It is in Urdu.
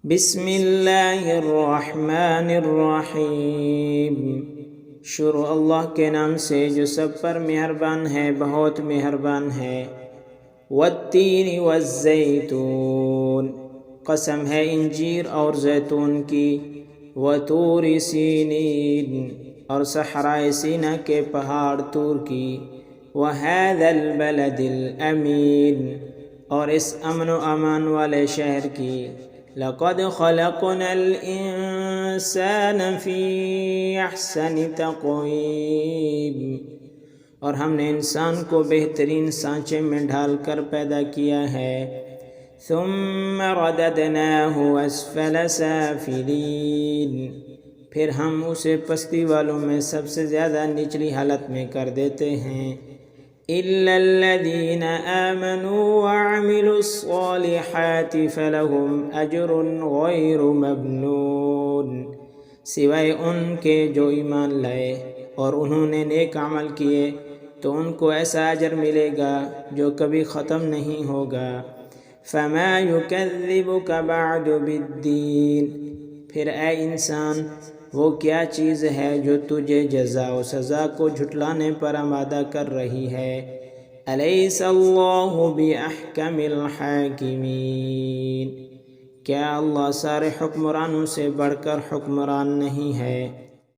بسم اللہ الرحمن الرحیم۔ شروع اللہ کے نام سے جو سب پر مہربان ہے، بہت مہربان ہے۔ والتین والزیتون، قسم ہے انجیر اور زیتون کی۔ وطور سینین، اور صحرائے سینا کے پہاڑ طور کی۔ وہذا البلد الامین، اور اس امن و امان والے شہر کی۔ لقد خلقنا الانسان فی احسن تقویم، اور ہم نے انسان کو بہترین سانچے میں ڈھال کر پیدا کیا ہے۔ ثم رددناہ اسفل سافلین، پھر ہم اسے پستی والوں میں سب سے زیادہ نچلی حالت میں کر دیتے ہیں۔ إِلَّا الَّذِينَ آمَنُوا وَعَمِلُوا الصَّالِحَاتِ فَلَهُمْ أَجْرٌ غَيْرُ مَمْنُونٍ، سوائے ان کے جو ایمان لائے اور انہوں نے نیک عمل کیے تو ان کو ایسا اجر ملے گا جو کبھی ختم نہیں ہوگا۔ فَمَا يُكَذِّبُكَ بَعْدُ بِالدِّينِ، پھر اے انسان وہ کیا چیز ہے جو تجھے جزا و سزا کو جھٹلانے پر آمادہ کر رہی ہے۔ الیس اللہ بأحکم الحاکمین، کیا اللہ سارے حکمرانوں سے بڑھ کر حکمران نہیں ہے؟